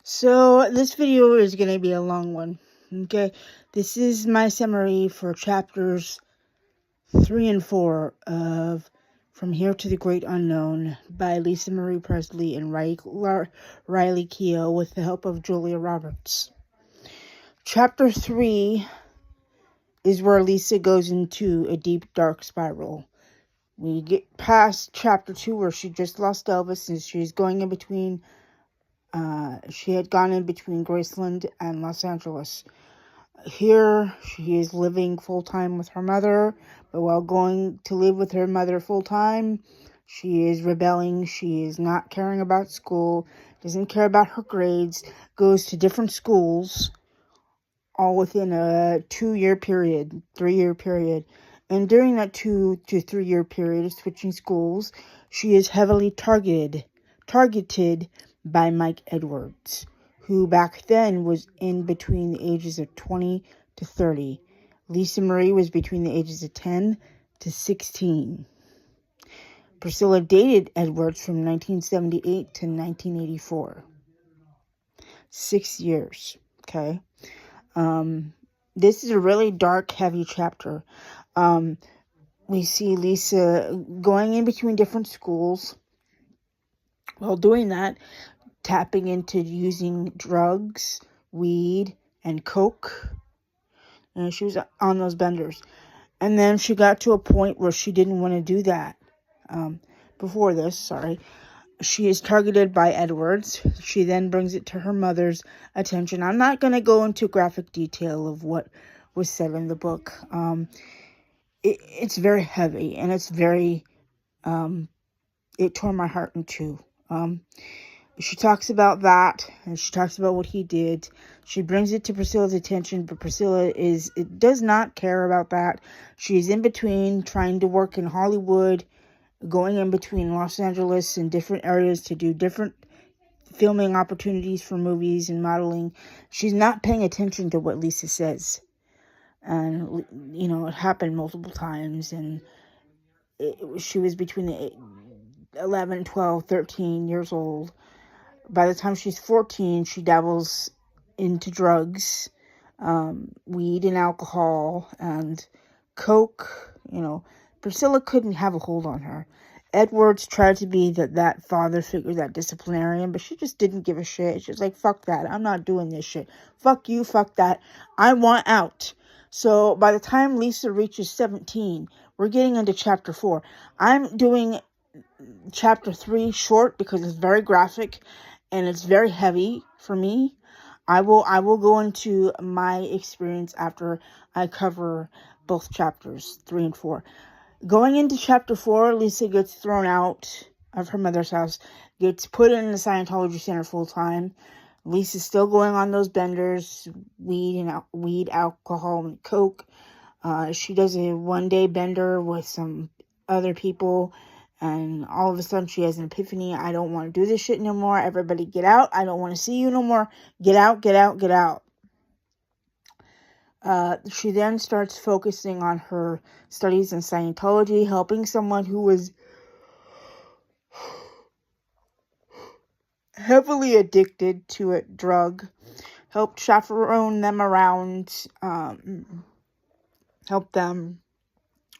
So this video is going to be a long one. Okay, this is my summary for chapters 3 and 4 of From Here to the Great Unknown by Lisa Marie Presley and Riley Keough with the help of Julia Roberts. Chapter 3 is where Lisa goes into a deep, dark spiral. We get past chapter 2 where she just lost Elvis and she's going in between. She had gone in between Graceland and Los Angeles. Here, she is living full-time with her mother, but while going to live with her mother full-time, she is rebelling. She is not caring about school, doesn't care about her grades, goes to different schools, all within a 2-year period, 3-year period. And during that 2 to 3 year period of switching schools, she is heavily targeted by Mike Edwards, who back then was in between the ages of 20 to 30. Lisa Marie was between the ages of 10 to 16. Priscilla dated Edwards from 1978 to 1984. 6 years, okay? This is a really dark, heavy chapter. We see Lisa going in between different schools. While doing that, tapping into using drugs, weed, and coke. And she was on those benders. And then she got to a point where she didn't want to do that. She is targeted by Edwards. She then brings it to her mother's attention. I'm not going to go into graphic detail of what was said in the book. It's very heavy, and it's very, it tore my heart in two. She talks about that, and she talks about what he did. She brings it to Priscilla's attention, but Priscilla does not care about that. She's in between, trying to work in Hollywood, going in between Los Angeles and different areas to do different filming opportunities for movies and modeling. She's not paying attention to what Lisa says. And, it happened multiple times, and she was between the 11, 12, 13 years old. By the time she's 14, she dabbles into drugs, weed and alcohol, and coke. Priscilla couldn't have a hold on her. Edwards tried to be that father figure, that disciplinarian, but she just didn't give a shit. She's like, fuck that. I'm not doing this shit. Fuck you, fuck that. I want out. So by the time Lisa reaches 17, we're getting into chapter 4. I'm doing chapter 3 short because it's very graphic and it's very heavy for me. I will go into my experience after I cover both chapters 3 and 4. Going into chapter 4, Lisa gets thrown out of her mother's house, gets put in the Scientology Center full time. Lisa's still going on those benders, weed, alcohol, and coke. She does a 1-day bender with some other people, and all of a sudden she has an epiphany. I don't want to do this shit no more. Everybody get out. I don't want to see you no more. Get out, get out, get out. She then starts focusing on her studies in Scientology, helping someone who was heavily addicted to a drug, helped chaperone them around, helped them,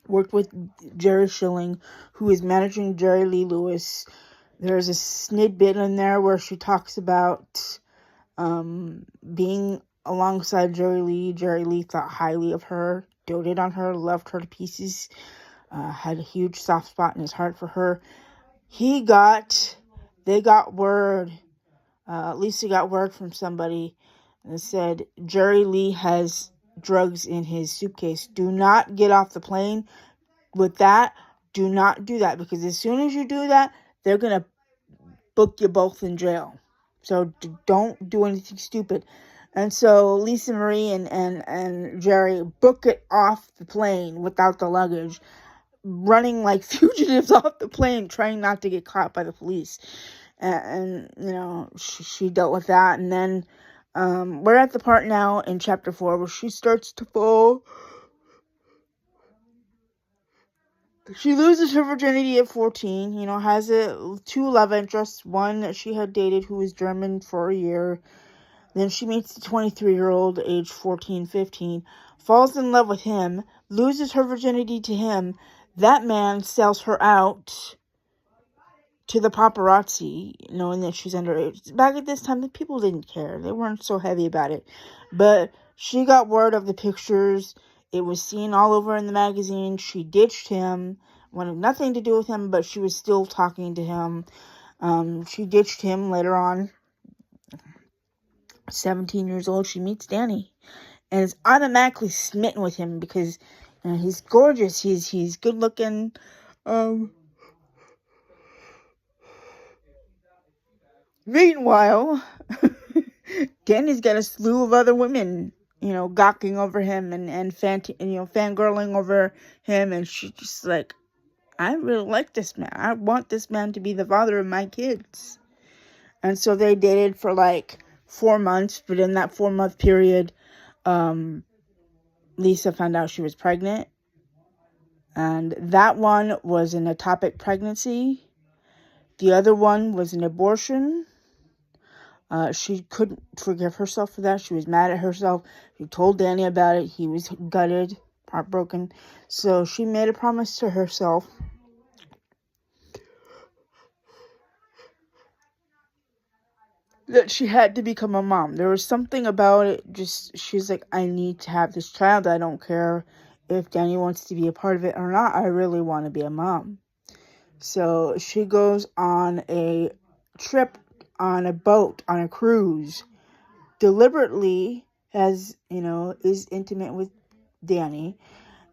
worked with Jerry Schilling, who is managing Jerry Lee Lewis. There's a snidbit in there where she talks about being alongside Jerry Lee. Jerry Lee thought highly of her, doted on her, loved her to pieces, had a huge soft spot in his heart for her. They got word, Lisa got word from somebody that said, Jerry Lee has drugs in his suitcase. Do not get off the plane with that. Do not do that, because as soon as you do that, they're going to book you both in jail. So don't do anything stupid. And so Lisa Marie and Jerry book it off the plane without the luggage, running like fugitives off the plane, trying not to get caught by the police. And she dealt with that. And then we're at the part now in chapter 4 where she starts to fall She loses her virginity at 14, has two love interests. One that she had dated who was German for a year. Then she meets the 23-year-old, age 14, 15, falls in love with him, loses her virginity to him. That man sells her out to the paparazzi, knowing that she's underage. Back at this time, the people didn't care. They weren't so heavy about it. But she got word of the pictures. It was seen all over in the magazine. She ditched him. Wanted nothing to do with him, but she was still talking to him. She ditched him later on. 17 years old, she meets Danny. And is automatically smitten with him because he's gorgeous. He's good looking. Meanwhile, Danny's got a slew of other women, gawking over him and fangirling over him, and she's just like, I really like this man. I want this man to be the father of my kids. And so they dated for like 4 months, but in that 4-month period, Lisa found out she was pregnant, and that one was an ectopic pregnancy. The other one was an abortion. She couldn't forgive herself for that. She was mad at herself. She told Danny about it. He was gutted, heartbroken. So she made a promise to herself that she had to become a mom. There was something about it. She's like, I need to have this child. I don't care if Danny wants to be a part of it or not. I really want to be a mom. So she goes on a trip on a boat, on a cruise, deliberately is intimate with Danny,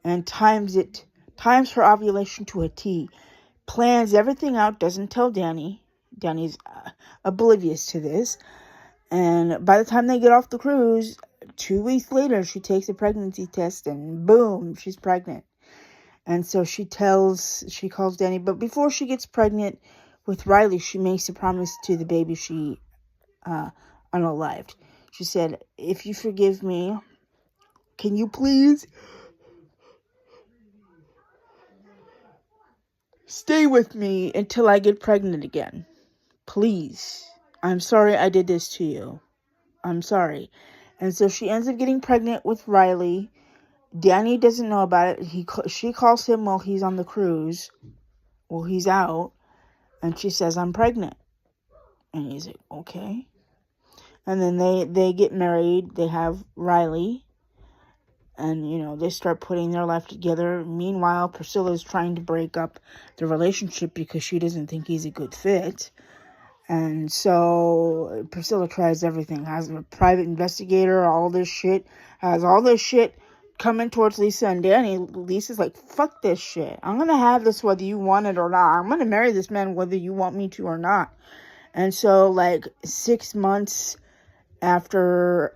and times her ovulation to a T, plans everything out, doesn't tell Danny. Danny's oblivious to this, and by the time they get off the cruise, 2 weeks later, she takes a pregnancy test, and boom, she's pregnant. And so she calls Danny, but before she gets pregnant with Riley, she makes a promise to the baby she unalived. She said, if you forgive me, can you please stay with me until I get pregnant again? Please. I'm sorry I did this to you. I'm sorry. And so she ends up getting pregnant with Riley. Danny doesn't know about it. She calls him while he's on the cruise. Well, he's out. And she says, I'm pregnant. And he's like, okay. And then they get married. They have Riley. And, they start putting their life together. Meanwhile, Priscilla's trying to break up the relationship because she doesn't think he's a good fit. And so Priscilla tries everything. Has a private investigator, all this shit. Has all this shit coming towards Lisa and Danny. Lisa's like, fuck this shit. I'm going to have this whether you want it or not. I'm going to marry this man whether you want me to or not. And so, 6 months after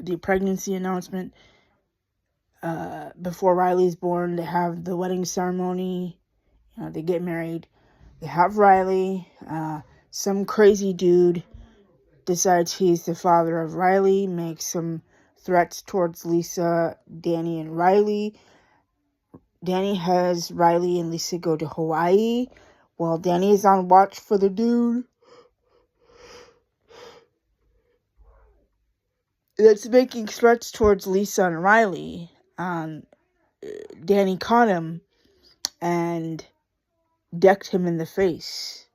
the pregnancy announcement, before Riley's born, they have the wedding ceremony. They get married. They have Riley. Some crazy dude decides he's the father of Riley, makes some threats towards Lisa, Danny, and Riley. Danny has Riley and Lisa go to Hawaii while Danny is on watch for the dude that's making threats towards Lisa and Riley. Danny caught him and decked him in the face.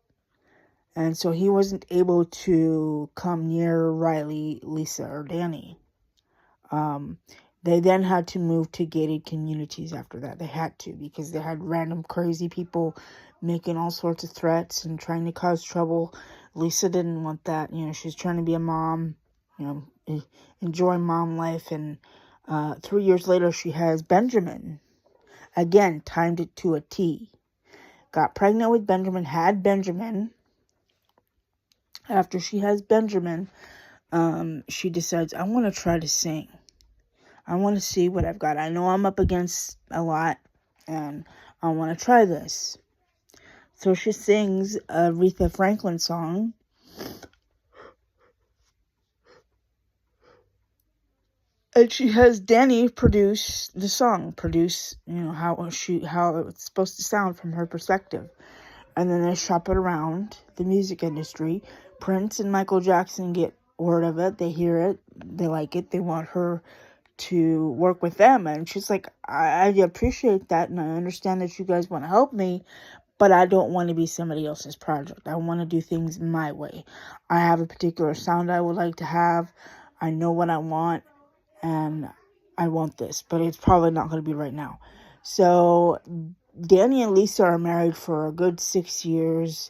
And so he wasn't able to come near Riley, Lisa, or Danny. They then had to move to gated communities after that. They had to, because they had random crazy people making all sorts of threats and trying to cause trouble. Lisa didn't want that. She's trying to be a mom, enjoy mom life. And 3 years later, she has Benjamin. Again, timed it to a T. Got pregnant with Benjamin, had Benjamin. After she has Benjamin, she decides, I want to try to sing. I want to see what I've got. I know I'm up against a lot, and I want to try this. So she sings a Aretha Franklin song. And she has Danny produce the song, how it's supposed to sound from her perspective. And then they shop it around the music industry. Prince and Michael Jackson get word of it. They hear it. They like it. They want her to work with them. And she's like, I appreciate that. And I understand that you guys want to help me. But I don't want to be somebody else's project. I want to do things my way. I have a particular sound I would like to have. I know what I want. And I want this. But it's probably not going to be right now. So Danny and Lisa are married for a good 6 years.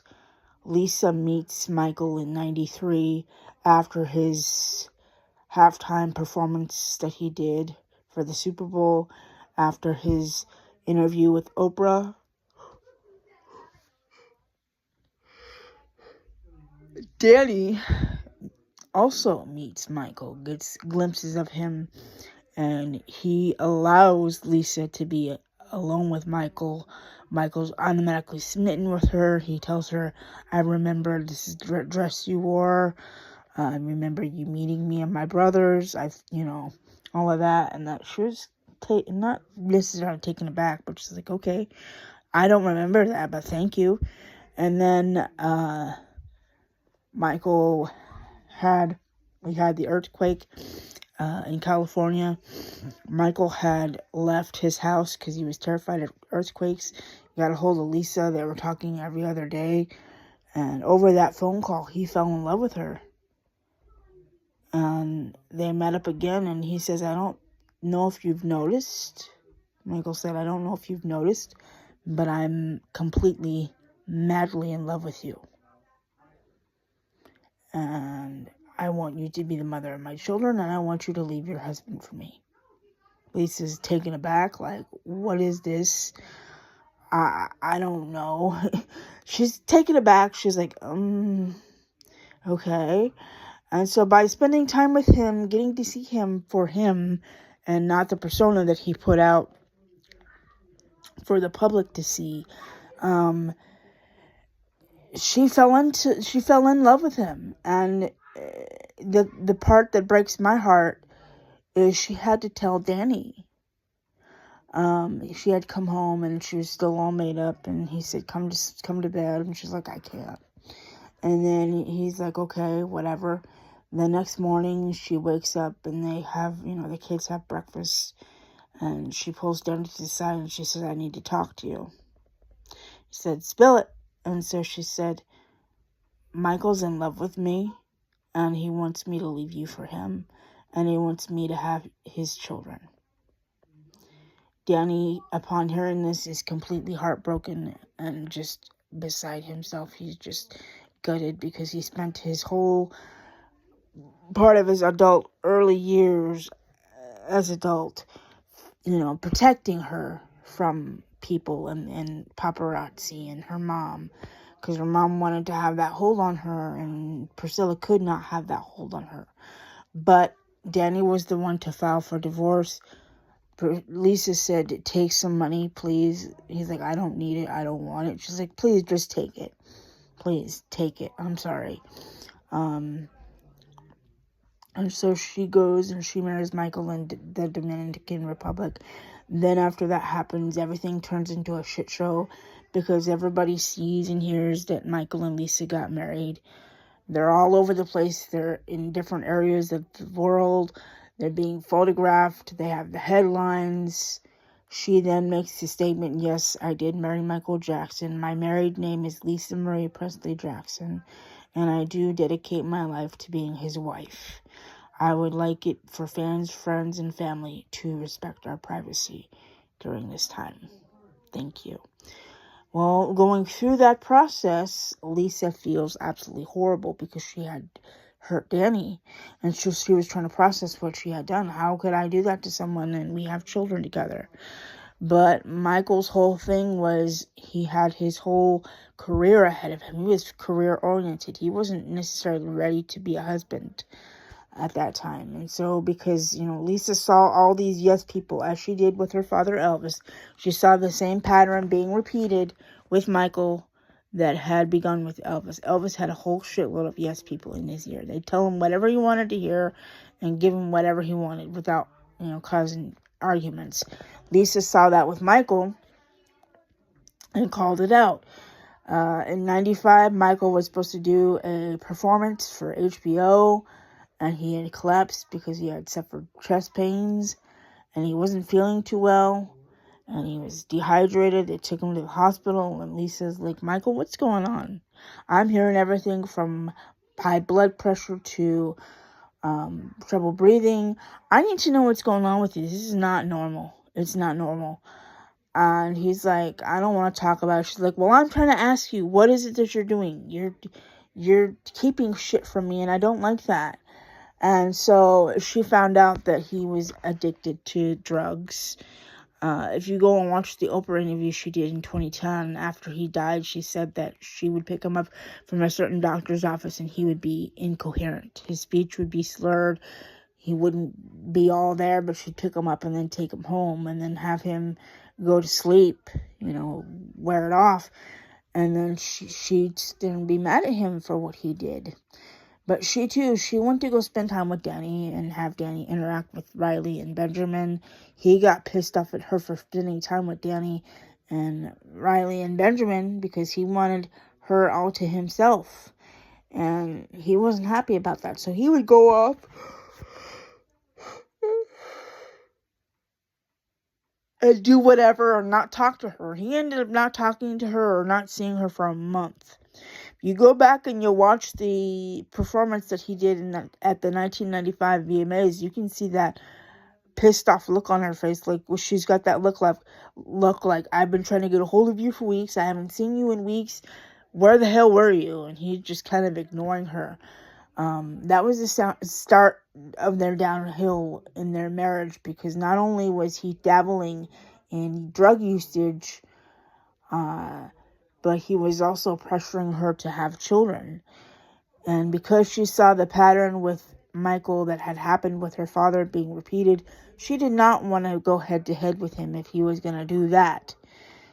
Lisa meets Michael in 93 after his halftime performance that he did for the Super Bowl, after his interview with Oprah. Danny also meets Michael, gets glimpses of him, and he allows Lisa to be alone with Michael. Michael's automatically smitten with her. He tells her, I remember this is the dress you wore. I remember you meeting me and my brothers. All of that. And that she was not necessarily taken aback, but she's like, okay, I don't remember that, but thank you. And then we had the earthquake in California. Michael had left his house because he was terrified of earthquakes. He got a hold of Lisa. They were talking every other day. And over that phone call, he fell in love with her. And they met up again, and he says, I don't know if you've noticed. Michael said, I don't know if you've noticed, but I'm completely, madly in love with you. And I want you to be the mother of my children, and I want you to leave your husband for me. Lisa's taken aback, like, what is this? I don't know. She's taken aback. She's like, okay. And so by spending time with him, getting to see him for him and not the persona that he put out for the public to see, she fell in love with him. And the part that breaks my heart is she had to tell Danny. She had come home and she was still all made up, and he said, come to bed. And she's like, I can't. And then he's like, okay, whatever. The next morning she wakes up and they have, the kids have breakfast, and she pulls Danny to the side and she says, I need to talk to you. He said, spill it. And so she said, Michael's in love with me, and he wants me to leave you for him, and he wants me to have his children. Danny, upon hearing this, is completely heartbroken and just beside himself. He's just gutted because he spent his whole part of his early years as adult, protecting her from people and paparazzi and her mom, because her mom wanted to have that hold on her, and Priscilla could not have that hold on her. But Danny was the one to file for divorce. Lisa said, take some money, please. He's like, I don't need it. I don't want it. She's like, please, just take it. Please, take it. I'm sorry. And so she goes and she marries Michael in the Dominican Republic. Then after that happens, everything turns into a shit show because everybody sees and hears that Michael and Lisa got married. They're all over the place. They're in different areas of the world. They're being photographed. They have the headlines. She then makes the statement, yes, I did marry Michael Jackson. My married name is Lisa Marie Presley Jackson, and I do dedicate my life to being his wife. I would like it for fans, friends, and family to respect our privacy during this time. Thank you. Well, going through that process, Lisa feels absolutely horrible because she had hurt Danny, and she was trying to process what she had done. How could I do that to someone and we have children together? But Michael's whole thing was he had his whole career ahead of him. He was career oriented. He wasn't necessarily ready to be a husband at that time. And so because, Lisa saw all these yes people, as she did with her father Elvis, she saw the same pattern being repeated with Michael, that had begun with Elvis. Elvis had a whole shitload of yes people in his ear. They'd tell him whatever he wanted to hear and give him whatever he wanted without, causing arguments. Lisa saw that with Michael and called it out. In 95, Michael was supposed to do a performance for HBO, and he had collapsed because he had suffered chest pains, and he wasn't feeling too well, and he was dehydrated. They took him to the hospital, and Lisa's like, Michael, what's going on? I'm hearing everything from high blood pressure to trouble breathing. I need to know what's going on with you. This is not normal. It's not normal. And he's like, I don't want to talk about it. She's like, well, I'm trying to ask you, what is it that you're doing? You're keeping shit from me, and I don't like that. And so she found out that he was addicted to drugs. If you go and watch the Oprah interview she did in 2010, after he died, she said that she would pick him up from a certain doctor's office and he would be incoherent. His speech would be slurred. He wouldn't be all there, but she'd pick him up and then take him home and then have him go to sleep, wear it off. And then she'd then be mad at him for what he did. But she went to go spend time with Danny and have Danny interact with Riley and Benjamin. He got pissed off at her for spending time with Danny and Riley and Benjamin because he wanted her all to himself. And he wasn't happy about that. So he would go off and do whatever or not talk to her. He ended up not talking to her or not seeing her for a month. You go back and you watch the performance that he did at the 1995 VMAs, you can see that pissed off look on her face. Like, well, she's got that look like, I've been trying to get a hold of you for weeks. I haven't seen you in weeks. Where the hell were you? And he's just kind of ignoring her. That was the start of their downhill in their marriage, because not only was he dabbling in drug usage, but he was also pressuring her to have children. And because she saw the pattern with Michael that had happened with her father being repeated, she did not want to go head to head with him if he was going to do that.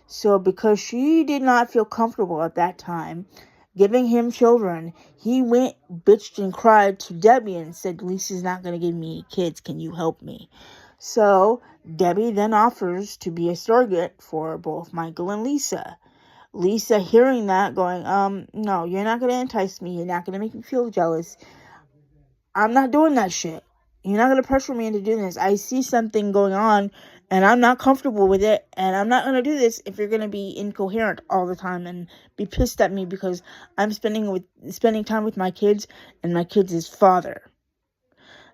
So because she did not feel comfortable at that time giving him children, he went, bitched and cried to Debbie and said, Lisa's not going to give me kids. Can you help me? So Debbie then offers to be a surrogate for both Michael and Lisa. Lisa, hearing that, going, no, you're not going to entice me. You're not going to make me feel jealous. I'm not doing that shit. You're not going to pressure me into doing this. I see something going on, and I'm not comfortable with it, and I'm not going to do this if you're going to be incoherent all the time and be pissed at me because I'm spending time with my kids and my kids' father.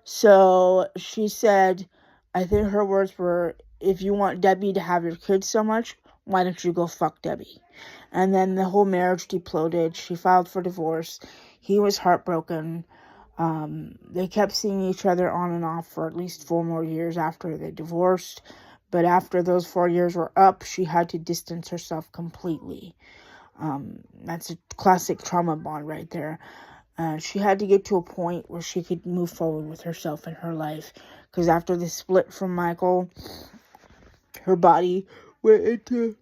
So she said, I think her words were, if you want Debbie to have your kids so much, why don't you go fuck Debbie? And then the whole marriage imploded. She filed for divorce. He was heartbroken. They kept seeing each other on and off for at least 4 more years after they divorced. But after those 4 years were up, she had to distance herself completely. That's a classic trauma bond right there. She had to get to a point where she could move forward with herself and her life. Because after the split from Michael, her body went into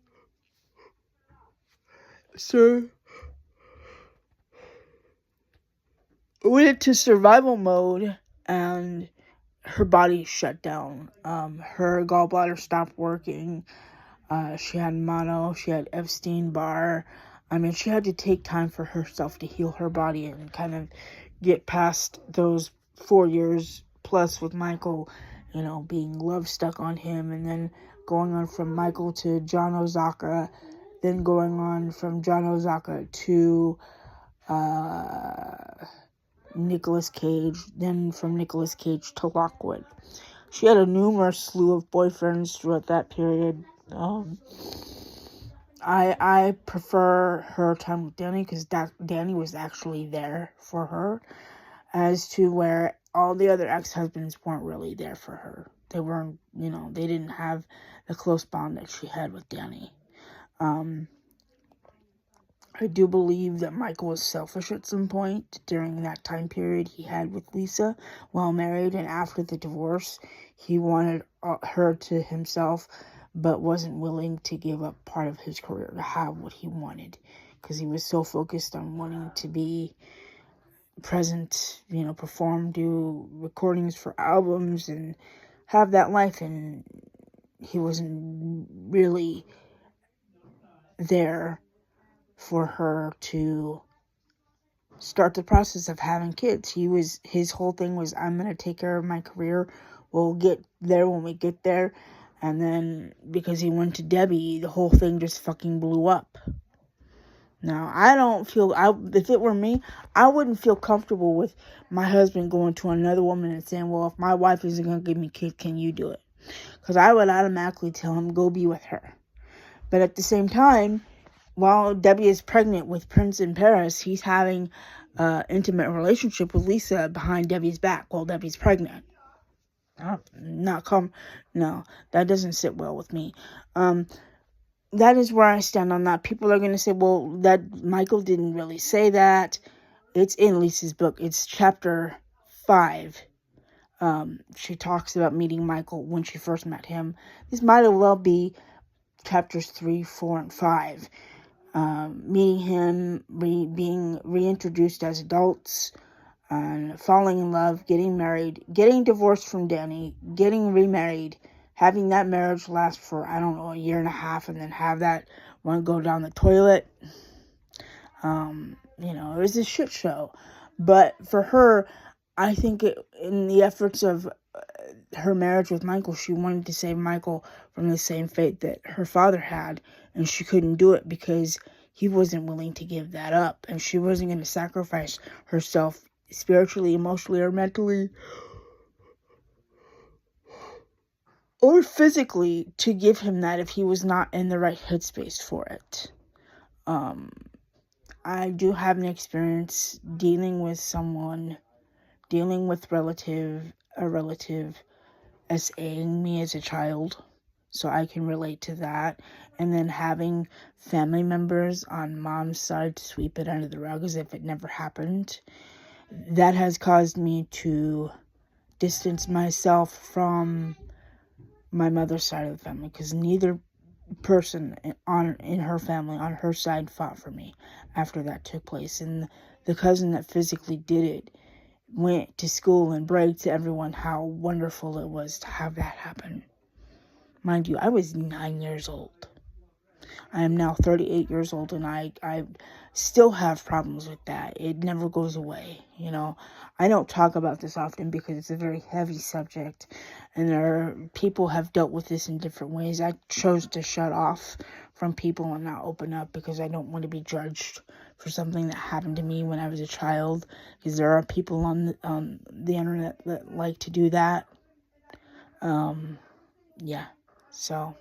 survival mode, and her body shut down. Her gallbladder stopped working. She had mono. She had Epstein-Barr. I mean, she had to take time for herself to heal her body and kind of get past those 4 years plus with Michael, being love stuck on him, and then going on from Michael to John Oszaka, then going on from John Oszaka to Nicolas Cage, then from Nicolas Cage to Lockwood. She had a numerous slew of boyfriends throughout that period. I prefer her time with Danny because Danny was actually there for her, as to where all the other ex-husbands weren't really there for her. They weren't, they didn't have the close bond that she had with Danny. I do believe that Michael was selfish at some point during that time period he had with Lisa while married, and after the divorce, he wanted her to himself, but wasn't willing to give up part of his career to have what he wanted. because he was so focused on wanting to be present, perform, do recordings for albums, and have that life, and he wasn't really there for her to start the process of having kids. His whole thing was, I'm going to take care of my career. We'll get there when we get there. And then because he went to Debbie, the whole thing just fucking blew up. Now, if it were me, I wouldn't feel comfortable with my husband going to another woman and saying, well, if my wife isn't going to give me kids, can you do it? Because I would automatically tell him, go be with her. But at the same time, while Debbie is pregnant with Prince in Paris, he's having an intimate relationship with Lisa behind Debbie's back while Debbie's pregnant. No, that doesn't sit well with me. That is where I stand on that. People are going to say, well, that Michael didn't really say that. It's in Lisa's book. It's chapter 5. She talks about meeting Michael when she first met him. This might as well be chapters 3, 4, and 5. Meeting him, being reintroduced as adults, and falling in love, getting married, getting divorced from Danny, getting remarried, having that marriage last for, I don't know, a year and a half, and then have that one go down the toilet. It was a shit show. But for her, I think in the efforts of her marriage with Michael, she wanted to save Michael from the same fate that her father had, and she couldn't do it because he wasn't willing to give that up, and she wasn't going to sacrifice herself spiritually, emotionally, or mentally, or physically to give him that if he was not in the right headspace for it. I do have an experience dealing with a relative SAing me as a child, so I can relate to that. And then having family members on mom's side to sweep it under the rug as if it never happened. That has caused me to distance myself from my mother's side of the family, because neither person in her family on her side fought for me after that took place. And the cousin that physically did it went to school and bragged to everyone how wonderful it was to have that happen. Mind you, I was 9 years old. I am now 38 years old, and I still have problems with that. It never goes away, I don't talk about this often because it's a very heavy subject, and people have dealt with this in different ways. I chose to shut off from people and not open up because I don't want to be judged for something that happened to me when I was a child, because there are people on the internet that like to do that. So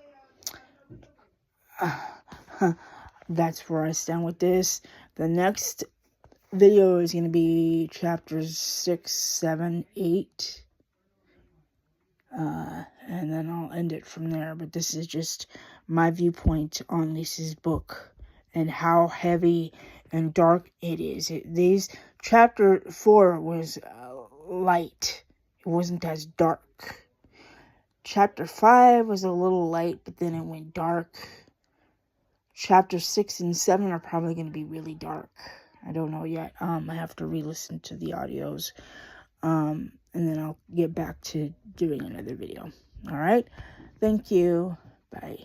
that's where I stand with this. The next video is going to be chapters 6, 7, 8. And then I'll end it from there. But this is just my viewpoint on Lisa's book and how heavy and dark it is. Chapter 4 was light. It wasn't as dark. Chapter 5 was a little light, but then it went dark. Chapter 6 and 7 are probably going to be really dark. I don't know yet. I have to re-listen to the audios. And then I'll get back to doing another video. All right? Thank you. Bye.